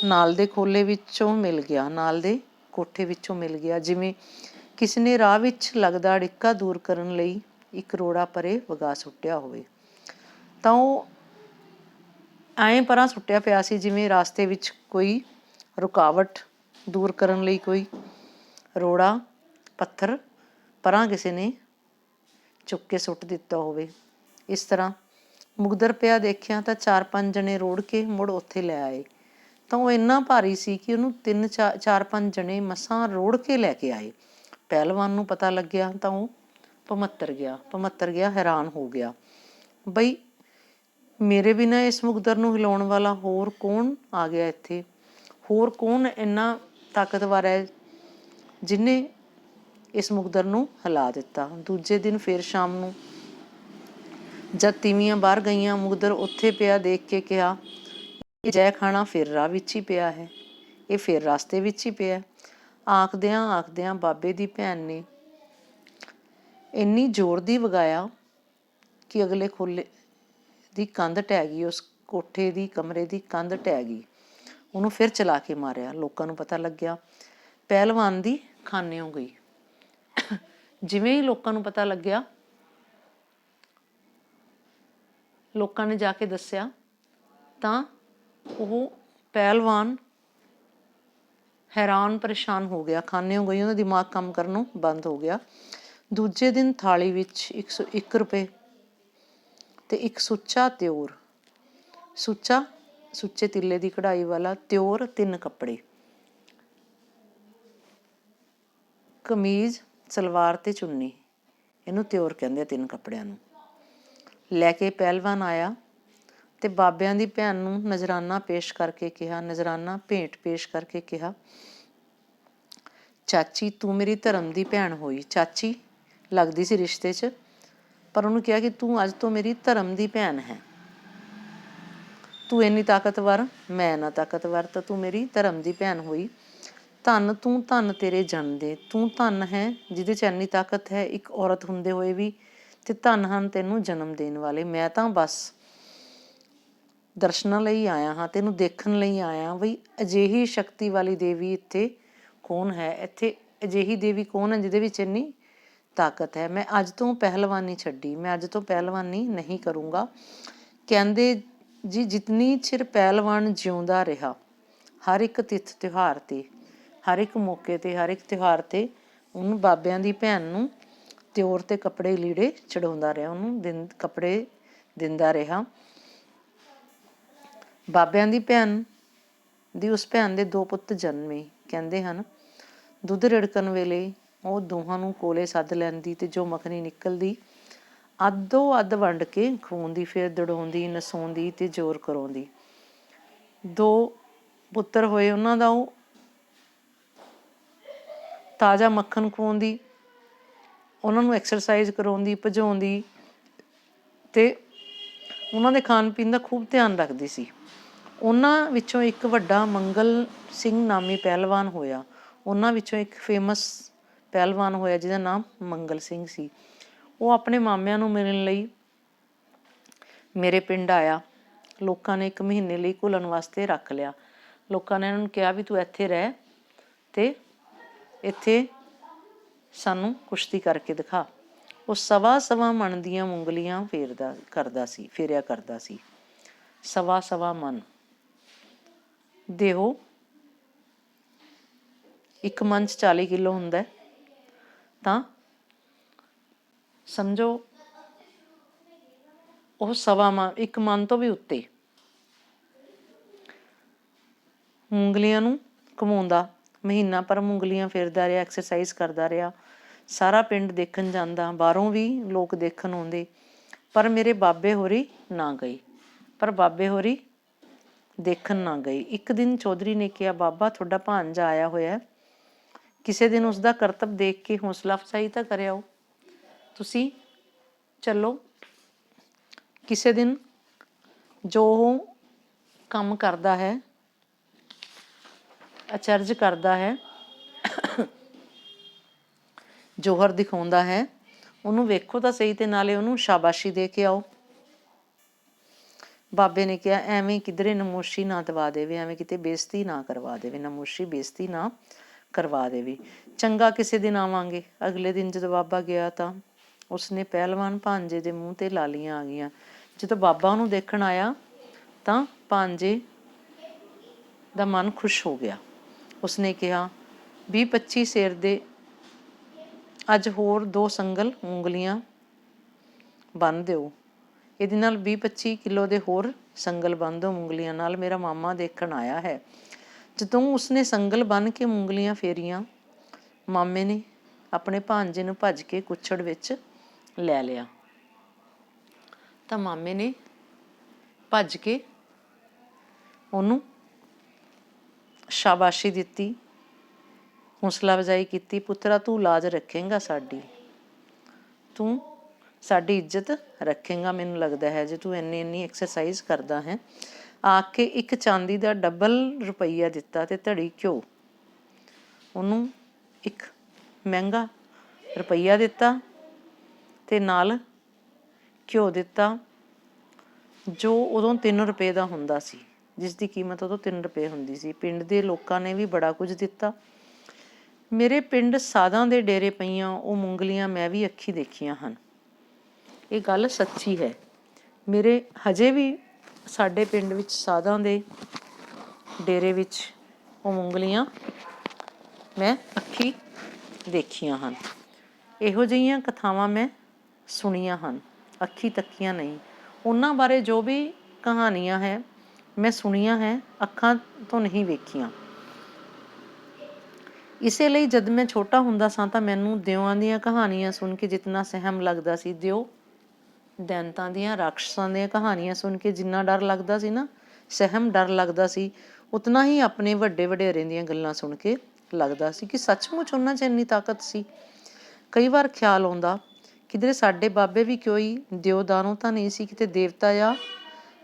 ਨਾਲ ਦੇ ਖੋਲੇ ਵਿੱਚੋਂ ਮਿਲ ਗਿਆ, ਨਾਲ ਦੇ ਕੋਠੇ ਵਿੱਚੋਂ ਮਿਲ ਗਿਆ। ਜਿਵੇਂ ਕਿਸੇ ਨੇ ਰਾਹ ਵਿੱਚ ਲੱਗਦਾ ਅੜਿੱਕਾ ਦੂਰ ਕਰਨ ਲਈ ਇੱਕ ਰੋੜਾ ਪਰੇ ਵਗਾ ਸੁੱਟਿਆ ਹੋਵੇ। ਤਾਂ ਉਹ ਐਂ ਪਰਾਂ ਸੁੱਟਿਆ ਪਿਆ ਸੀ, ਜਿਵੇਂ ਰਾਸਤੇ ਵਿੱਚ ਕੋਈ ਰੁਕਾਵਟ ਦੂਰ ਕਰਨ ਲਈ ਕੋਈ ਰੋੜਾ ਪੱਥਰ ਪਰਾਂ ਕਿਸੇ ਨੇ ਚੁੱਕ ਕੇ ਸੁੱਟ ਦਿੱਤਾ ਹੋਵੇ। ਇਸ ਤਰ੍ਹਾਂ ਮੁਕਦਰ ਪਿਆ ਦੇਖਿਆ ਤਾਂ 4-5 ਜਣੇ ਰੋੜ ਕੇ ਮੁੜ ਉੱਥੇ ਲੈ ਆਏ। ਤਾਂ ਉਹ ਇੰਨਾ ਭਾਰੀ ਸੀ ਕਿ ਉਹਨੂੰ 4-5 ਜਣੇ ਮਸਾਂ ਰੋੜ ਕੇ ਲੈ ਕੇ ਆਏ। ਪਹਿਲਵਾਨ ਨੂੰ ਪਤਾ ਲੱਗਿਆ ਤਾਂ ਉਹ ਭਮੱਤਰ ਗਿਆ, ਹੈਰਾਨ ਹੋ ਗਿਆ ਬਈ ਮੇਰੇ ਬਿਨਾਂ ਇਸ ਮੁਕਦਰ ਨੂੰ ਹਿਲਾਉਣ ਵਾਲਾ ਹੋਰ ਕੌਣ ਆ ਗਿਆ ਇੱਥੇ? ਹੋਰ ਕੌਣ ਇੰਨਾ ਤਾਕਤਵਰ ਹੈ ਜਿਹਨੇ ਇਸ ਮੁਕਦਰ ਨੂੰ ਹਿਲਾ ਦਿੱਤਾ? ਦੂਜੇ ਦਿਨ ਫਿਰ ਸ਼ਾਮ ਨੂੰ ਜਦ ਤੀਵੀਆਂ ਬਾਹਰ ਗਈਆਂ, ਮੁਕਦਰ ਉੱਥੇ ਪਿਆ ਦੇਖ ਕੇ ਕਿਹਾ, ਇਹ ਜੈ ਖਾਣਾ ਫਿਰ ਰਾਹ ਵਿੱਚ ਹੀ ਪਿਆ ਹੈ, ਇਹ ਫਿਰ ਰਸਤੇ ਵਿੱਚ ਹੀ ਪਿਆ। ਆਖਦਿਆਂ ਬਾਬੇ ਦੀ ਭੈਣ ਨੇ ਇੰਨੀ ਜ਼ੋਰ ਦੀ ਵਗਾਇਆ ਕਿ ਅਗਲੇ ਖੋਲੇ ਦੀ ਕੰਧ ਢਹਿ ਗਈ। ਉਸ ਕੋਠੇ ਦੀ ਕਮਰੇ ਦੀ ਕੰਧ ਢਹਿ ਗਈ। ਉਹਨੂੰ ਫਿਰ ਚਲਾ ਕੇ ਮਾਰਿਆ। ਲੋਕਾਂ ਨੂੰ ਪਤਾ ਲੱਗਿਆ, ਪਹਿਲਵਾਨ ਦੀ ਖਾਨਿਓਂ ਗਈ। ਜਿਵੇਂ ਹੀ ਲੋਕਾਂ ਨੂੰ ਪਤਾ ਲੱਗਿਆ, ਲੋਕਾਂ ਨੇ ਜਾ ਕੇ ਦੱਸਿਆ ਤਾਂ ਉਹ ਪਹਿਲਵਾਨ ਹੈਰਾਨ ਪਰੇਸ਼ਾਨ ਹੋ ਗਿਆ। ਖਾਨਿਓਂ ਗਈ, ਉਹਦਾ ਦਿਮਾਗ ਕੰਮ ਕਰਨੋਂ ਬੰਦ ਹੋ ਗਿਆ। ਦੂਜੇ ਦਿਨ ਥਾਲੀ ਵਿੱਚ 101 ਰੁਪਏ ਤੇ ਇੱਕ ਸੁੱਚਾ ਤਿਉਰ, ਸੁੱਚੇ ਤਿੱਲੇ ਦੀ ਕਢਾਈ ਵਾਲਾ ਤਿਉਰ, 3 ਕੱਪੜੇ, ਕਮੀਜ਼, ਸਲਵਾਰ ਤੇ ਚੁੰਨੀ, ਇਹਨੂੰ ਤਿਉਰ ਕਹਿੰਦੇ ਆ 3 ਕੱਪੜਿਆਂ ਨੂੰ, ਲੈ ਕੇ ਪਹਿਲਵਾਨ ਆਇਆ ਤੇ ਬਾਬਿਆਂ ਦੀ ਭੈਣ ਨੂੰ ਨਜ਼ਰਾਨਾ ਪੇਸ਼ ਕਰਕੇ ਕਿਹਾ, ਨਜ਼ਰਾਨਾ ਭੇਂਟ ਪੇਸ਼ ਕਰਕੇ ਕਿਹਾ, ਚਾਚੀ ਤੂੰ ਮੇਰੀ ਧਰਮ ਦੀ ਭੈਣ ਹੋਈ। ਚਾਚੀ ਲੱਗਦੀ ਸੀ ਰਿਸ਼ਤੇ 'ਚ, ਪਰ ਉਹਨੂੰ ਕਿਹਾ ਕਿ ਤੂੰ ਅੱਜ ਤੋਂ ਮੇਰੀ ਧਰਮ ਦੀ ਭੈਣ ਹੈ। ਤੂੰ ਇੰਨੀ ਤਾਕਤਵਰ, ਮੈਂ ਨਾ ਤਾਕਤਵਰ, ਤਾਂ ਤੂੰ ਮੇਰੀ ਧਰਮ ਦੀ ਭੈਣ ਹੋਈ। ਧੰਨ ਤੂੰ, ਧੰਨ ਤੇਰੇ ਜਨਮ ਦੇ, ਤੂੰ ਧੰਨ ਹੈ ਜਿਹਦੇ 'ਚ ਇੰਨੀ ਤਾਕਤ ਹੈ ਇੱਕ ਔਰਤ ਹੁੰਦੇ ਹੋਏ ਵੀ, ਤੇ ਧੰਨ ਹਨ ਤੈਨੂੰ ਜਨਮ ਦੇਣ ਵਾਲੇ। ਮੈਂ ਤਾਂ ਬਸ ਦਰਸ਼ਨਾਂ ਲਈ ਆਇਆ ਹਾਂ, ਤੈਨੂੰ ਦੇਖਣ ਲਈ ਆਇਆ ਬਈ ਅਜਿਹੀ ਸ਼ਕਤੀ ਵਾਲੀ ਦੇਵੀ ਇੱਥੇ ਕੌਣ ਹੈ, ਇੱਥੇ ਅਜਿਹੀ ਦੇਵੀ ਕੌਣ ਹੈ ਜਿਹਦੇ ਵਿੱਚ ਇੰਨੀ ਤਾਕਤ ਹੈ। ਮੈਂ ਅੱਜ ਤੋਂ ਪਹਿਲਵਾਨੀ ਛੱਡੀ, ਮੈਂ ਅੱਜ ਤੋਂ ਪਹਿਲਵਾਨੀ ਨਹੀਂ ਕਰੂੰਗਾ। ਕਹਿੰਦੇ ਜੀ ਜਿਤਨੀ ਚਿਰ ਪਹਿਲਵਾਨ ਜਿਉਂਦਾ ਰਿਹਾ, ਹਰ ਇੱਕ ਤਿਥ ਤਿਉਹਾਰ 'ਤੇ, ਹਰ ਇੱਕ ਮੌਕੇ 'ਤੇ, ਹਰ ਇੱਕ ਤਿਉਹਾਰ 'ਤੇ ਉਹਨੂੰ ਬਾਬਿਆਂ ਦੀ ਭੈਣ ਨੂੰ ਤਿਉਰ ਤੇ ਕੱਪੜੇ ਲੀੜੇ ਚੜਾਉਂਦਾ ਰਿਹਾ, ਉਹਨੂੰ ਕੱਪੜੇ ਦਿੰਦਾ ਰਿਹਾ। ਬਾਬਿਆਂ ਦੀ ਭੈਣ ਦੀ ਉਸ ਭੈਣ ਦੇ 2 ਪੁੱਤ ਜਨਮੇ। ਕਹਿੰਦੇ ਹਨ ਦੁੱਧ ਰਿੜਕਣ ਵੇਲੇ ਉਹ ਦੋਹਾਂ ਨੂੰ ਕੋਲੇ ਸੱਦ ਲੈਂਦੀ ਤੇ ਜੋ ਮੱਖਣੀ ਨਿਕਲਦੀ ਅੱਧੋ ਅੱਧ ਵੰਡ ਕੇ ਖਵਾਉਂਦੀ, ਫਿਰ ਦੜਾਉਂਦੀ, ਨਸਾਉਂਦੀ ਤੇ ਜ਼ੋਰ ਕਰਾਉਂਦੀ। 2 ਪੁੱਤਰ ਹੋਏ, ਉਹਨਾਂ ਦਾ ਉਹ ਤਾਜ਼ਾ ਮੱਖਣ ਖਵਾਉਂਦੀ, ਉਹਨਾਂ ਨੂੰ ਐਕਸਰਸਾਈਜ਼ ਕਰਾਉਂਦੀ, ਭਜਾਉਂਦੀ ਤੇ ਉਹਨਾਂ ਦੇ ਖਾਣ ਪੀਣ ਦਾ ਖੂਬ ਧਿਆਨ ਰੱਖਦੀ ਸੀ। ਉਹਨਾਂ ਵਿੱਚੋਂ ਇੱਕ ਵੱਡਾ ਮੰਗਲ ਸਿੰਘ ਨਾਮੀ ਪਹਿਲਵਾਨ ਹੋਇਆ। ਉਹਨਾਂ ਵਿੱਚੋਂ ਇੱਕ ਫੇਮਸ ਪਹਿਲਵਾਨ ਹੋਇਆ ਜਿਹਦਾ ਨਾਮ ਮੰਗਲ ਸਿੰਘ ਸੀ। ਉਹ ਆਪਣੇ ਮਾਮਿਆਂ ਨੂੰ ਮਿਲਣ ਲਈ ਮੇਰੇ ਪਿੰਡ ਆਇਆ। ਲੋਕਾਂ ਨੇ 1 ਮਹੀਨੇ ਲਈ ਘੁਲਣ ਵਾਸਤੇ ਰੱਖ ਲਿਆ। ਲੋਕਾਂ ਨੇ ਇਹਨਾਂ ਨੂੰ ਕਿਹਾ ਵੀ ਤੂੰ ਇੱਥੇ ਰਹਿ ਤੇ ਇੱਥੇ ਸਾਨੂੰ ਕੁਸ਼ਤੀ ਕਰਕੇ ਦਿਖਾ। ਉਹ 1.25 ਮਣ ਦੀਆਂ ਉਂਗਲੀਆਂ ਫੇਰਿਆ ਕਰਦਾ ਸੀ। 1.25 ਮਣ ਦੇਹੋ, 1 ਮਣ 'ਚ 40 ਕਿਲੋ ਹੁੰਦਾ, ਤਾਂ ਸਮਝੋ ਉਹ 1 ਮਣ ਤੋਂ ਵੀ ਉੱਤੇ ਉਂਗਲੀਆਂ ਨੂੰ ਘੁਮਾਉਂਦਾ। ਮਹੀਨਾ ਭਰ ਉਂਗਲੀਆਂ ਫੇਰਦਾ ਰਿਹਾ, ਐਕਸਰਸਾਈਜ਼ ਕਰਦਾ ਰਿਹਾ। ਸਾਰਾ ਪਿੰਡ ਦੇਖਣ ਜਾਂਦਾ, ਬਾਹਰੋਂ ਵੀ ਲੋਕ ਦੇਖਣ ਆਉਂਦੇ, ਪਰ ਮੇਰੇ ਬਾਬੇ ਹੋਰੀ ਨਾ ਗਏ। ਦੇਖਣ ਨਾ ਗਏ। ਇੱਕ ਦਿਨ ਚੌਧਰੀ ਨੇ ਕਿਹਾ, ਬਾਬਾ ਤੁਹਾਡਾ ਭਾਣਜਾ ਆਇਆ ਹੋਇਆ, ਕਿਸੇ ਦਿਨ ਉਸਦਾ ਕਰਤੱਵ ਦੇਖ ਕੇ ਹੌਸਲਾ ਅਫਜ਼ਾਈ ਤਾਂ ਕਰਿਆਓ। ਤੁਸੀਂ ਚੱਲੋ, ਕਿਸੇ ਦਿਨ ਜੋ ਉਹ ਕੰਮ ਕਰਦਾ ਹੈ, ਅਚਰਜ ਕਰਦਾ ਹੈ, ਜੋਹਰ ਦਿਖਾਉਂਦਾ ਹੈ, ਉਹਨੂੰ ਵੇਖੋ ਤਾਂ ਸਹੀ ਤੇ ਨਾਲੇ ਉਹਨੂੰ ਸ਼ਾਬਾਸ਼ੀ ਦੇ ਕੇ ਆਓ। ਬਾਬੇ ਨੇ ਕਿਹਾ ਐਵੇਂ ਕਿਧਰੇ ਨਮੋਸ਼ੀ ਨਾ ਦਵਾ ਦੇਵੇ, ਐਵੇਂ ਕਿਤੇ ਬੇਇੱਜ਼ਤੀ ਨਾ ਕਰਵਾ ਦੇਵੇ, ਨਮੋਸ਼ੀ ਬੇਇੱਜ਼ਤੀ ਨਾ ਕਰਵਾ ਦੇਵੇ। ਚੰਗਾ ਕਿਸੇ ਦਿਨ ਆਵਾਂਗੇ। ਅਗਲੇ ਦਿਨ ਜਦੋਂ ਬਾਬਾ ਗਿਆ ਤਾਂ ਉਸਨੇ ਪਹਿਲਵਾਨ ਭਾਂਜੇ ਦੇ ਮੂੰਹ 'ਤੇ ਲਾਲੀਆਂ ਆ ਗਈਆਂ। ਜਦੋਂ ਬਾਬਾ ਉਹਨੂੰ ਦੇਖਣ ਆਇਆ ਤਾਂ ਭਾਂਜੇ ਦਾ ਮਨ ਖੁਸ਼ ਹੋ ਗਿਆ। ਉਸਨੇ ਕਿਹਾ 20-25 ਸੇਰ ਦੇ ਅੱਜ ਹੋਰ 2 ਸੰਗਲ ਉਂਗਲੀਆਂ ਬੰਨ੍ਹ ਦਿਓ। ਇਹਦੇ ਨਾਲ 20-25 ਕਿਲੋ ਦੇ ਹੋਰ ਸੰਗਲ ਬੰਨ੍ਹ ਦਿਓ ਉਂਗਲੀਆਂ ਨਾਲ, ਮੇਰਾ ਮਾਮਾ ਦੇਖਣ ਆਇਆ ਹੈ। ਜਦੋਂ ਉਸਨੇ ਸੰਗਲ ਬੰਨ੍ਹ ਕੇ ਉਂਗਲੀਆਂ ਫੇਰੀਆਂ, ਮਾਮੇ ਨੇ ਆਪਣੇ ਭਾਂਜੇ ਨੂੰ ਭੱਜ ਕੇ ਕੁੱਛੜ ਵਿੱਚ ਲੈ ਲਿਆ। ਤਾਂ ਮਾਮੇ ਨੇ ਭੱਜ ਕੇ ਉਹਨੂੰ ਸ਼ਾਬਾਸ਼ੀ ਦਿੱਤੀ, ਹੌਸਲਾ ਅਫਜ਼ਾਈ ਕੀਤੀ। ਪੁੱਤਰਾ, ਤੂੰ ਲਾਜ ਰੱਖੇਂਗਾ ਸਾਡੀ, ਤੂੰ ਸਾਡੀ ਇੱਜ਼ਤ ਰੱਖੇਂਗਾ, ਮੈਨੂੰ ਲੱਗਦਾ ਹੈ, ਜੇ ਤੂੰ ਇੰਨੀ ਐਕਸਰਸਾਈਜ਼ ਕਰਦਾ ਹੈ। ਆ ਕੇ ਇੱਕ ਚਾਂਦੀ ਦਾ ਡਬਲ ਰੁਪਈਆ ਦਿੱਤਾ ਅਤੇ ਧੜੀ ਘਿਓ। ਉਹਨੂੰ ਇੱਕ ਮਹਿੰਗਾ ਰੁਪਈਆ ਦਿੱਤਾ ਅਤੇ ਨਾਲ ਘਿਓ ਦਿੱਤਾ, ਜੋ ਉਦੋਂ 3 ਰੁਪਏ ਦਾ ਹੁੰਦਾ ਸੀ, ਜਿਸ ਦੀ ਕੀਮਤ ਉਦੋਂ 3 ਰੁਪਏ ਹੁੰਦੀ ਸੀ। ਪਿੰਡ ਦੇ ਲੋਕਾਂ ਨੇ ਵੀ ਬੜਾ ਕੁਝ ਦਿੱਤਾ। ਮੇਰੇ ਪਿੰਡ ਸਾਧਾਂ ਦੇ ਡੇਰੇ ਪਈਆਂ ਉਹ ਮੂੰਗਲੀਆਂ ਮੈਂ ਵੀ ਅੱਖੀਂ ਦੇਖੀਆਂ ਹਨ। ਇਹ ਗੱਲ ਸੱਚੀ ਹੈ। ਮੇਰੇ ਹਜੇ ਵੀ ਸਾਡੇ ਪਿੰਡ ਵਿੱਚ ਸਾਧਾਂ ਦੇ ਡੇਰੇ ਵਿੱਚ ਉਹ ਮੂੰਗਲੀਆਂ ਮੈਂ ਅੱਖੀਂ ਦੇਖੀਆਂ ਹਨ। ਇਹੋ ਜਿਹੀਆਂ ਕਥਾਵਾਂ ਮੈਂ ਸੁਣੀਆਂ ਹਨ, ਅੱਖੀਂ ਤੱਕੀਆਂ ਨਹੀਂ। ਉਹਨਾਂ ਬਾਰੇ ਜੋ ਵੀ ਕਹਾਣੀਆਂ ਹੈ ਮੈਂ ਸੁਣੀਆਂ ਹੈ, ਅੱਖਾਂ ਤੋਂ ਨਹੀਂ ਵੇਖੀਆਂ। ਇਸੇ ਲਈ ਜਦ ਮੈਂ ਛੋਟਾ ਹੁੰਦਾ ਸਾਂ ਤਾਂ ਮੈਨੂੰ ਦਿਓਆਂ ਦੀਆਂ ਕਹਾਣੀਆਂ ਸੁਣ ਕੇ ਜਿਤਨਾ ਸਹਿਮ ਲੱਗਦਾ ਸੀ, ਦਿਓ ਦੈਂਤਾਂ ਦੀਆਂ, ਰਾਕਸ਼ਸਾਂ ਦੀਆਂ ਕਹਾਣੀਆਂ ਸੁਣ ਕੇ ਜਿੰਨਾ ਡਰ ਲੱਗਦਾ ਸੀ ਨਾ, ਸਹਿਮ ਡਰ ਲੱਗਦਾ ਸੀ, ਉਤਨਾ ਹੀ ਆਪਣੇ ਵੱਡੇ ਵਡੇਰਿਆਂ ਦੀਆਂ ਗੱਲਾਂ ਸੁਣ ਕੇ ਲੱਗਦਾ ਸੀ ਕਿ ਸੱਚਮੁੱਚ ਉਹਨਾਂ 'ਚ ਇੰਨੀ ਤਾਕਤ ਸੀ। ਕਈ ਵਾਰ ਖਿਆਲ ਆਉਂਦਾ, ਕਿਧਰੇ ਸਾਡੇ ਬਾਬੇ ਵੀ ਕੋਈ ਦਿਓ-ਦਾਨੋ ਤਾਂ ਨਹੀਂ ਸੀ, ਕਿਤੇ ਦੇਵਤਾ ਜਾਂ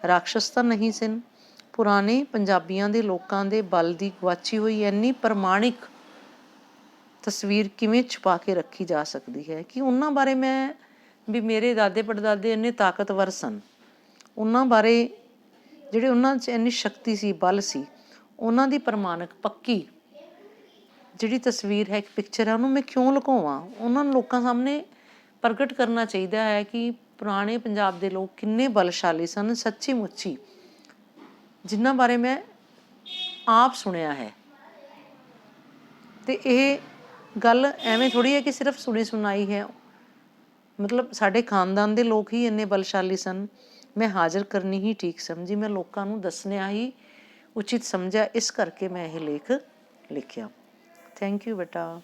ਰਾਕਸ਼ਸ ਤਾਂ ਨਹੀਂ ਸਨ। ਪੁਰਾਣੇ ਪੰਜਾਬੀਆਂ ਦੇ ਲੋਕਾਂ ਦੇ ਬਲ ਦੀ ਗੁਆਚੀ ਹੋਈ ਇੰਨੀ ਪ੍ਰਮਾਣਿਕ ਤਸਵੀਰ ਕਿਵੇਂ ਛੁਪਾ ਕੇ ਰੱਖੀ ਜਾ ਸਕਦੀ ਹੈ ਕਿ ਉਹਨਾਂ ਬਾਰੇ ਮੈਂ ਵੀ ਮੇਰੇ ਦਾਦੇ ਪੜਦਾਦੇ ਇੰਨੇ ਤਾਕਤਵਰ ਸਨ, ਉਹਨਾਂ ਬਾਰੇ ਜਿਹੜੇ ਉਹਨਾਂ 'ਚ ਇੰਨੀ ਸ਼ਕਤੀ ਸੀ, ਬਲ ਸੀ, ਉਹਨਾਂ ਦੀ ਪ੍ਰਮਾਣਿਕ ਪੱਕੀ ਜਿਹੜੀ ਤਸਵੀਰ ਹੈ, ਇੱਕ ਪਿਕਚਰ ਹੈ, ਉਹਨੂੰ ਮੈਂ ਕਿਉਂ ਲੁਕਾਵਾਂ? ਉਹਨਾਂ ਨੂੰ ਲੋਕਾਂ ਸਾਹਮਣੇ ਪ੍ਰਗਟ ਕਰਨਾ ਚਾਹੀਦਾ ਹੈ ਕਿ ਪੁਰਾਣੇ ਪੰਜਾਬ ਦੇ ਲੋਕ ਕਿੰਨੇ ਬਲਸ਼ਾਲੀ ਸਨ, ਸੱਚੀ ਮੁੱਚੀ, ਜਿਨ੍ਹਾਂ ਬਾਰੇ ਮੈਂ ਆਪ ਸੁਣਿਆ ਹੈ। ਅਤੇ ਇਹ ਗੱਲ ਐਵੇਂ ਥੋੜ੍ਹੀ ਹੈ ਕਿ ਸਿਰਫ ਸੁਣੀ ਸੁਣਾਈ ਹੈ, ਮਤਲਬ ਸਾਡੇ ਖਾਨਦਾਨ ਦੇ ਲੋਕ ਹੀ ਇੰਨੇ ਬਲਸ਼ਾਲੀ ਸਨ। ਮੈਂ ਹਾਜ਼ਰ ਕਰਨੀ ਹੀ ਠੀਕ ਸਮਝੀ, ਮੈਂ ਲੋਕਾਂ ਨੂੰ ਦੱਸਣਾ ਹੀ ਉਚਿਤ ਸਮਝਿਆ, ਇਸ ਕਰਕੇ ਮੈਂ ਇਹ ਲੇਖ ਲਿਖਿਆ। ਥੈਂਕ ਯੂ ਬੇਟਾ।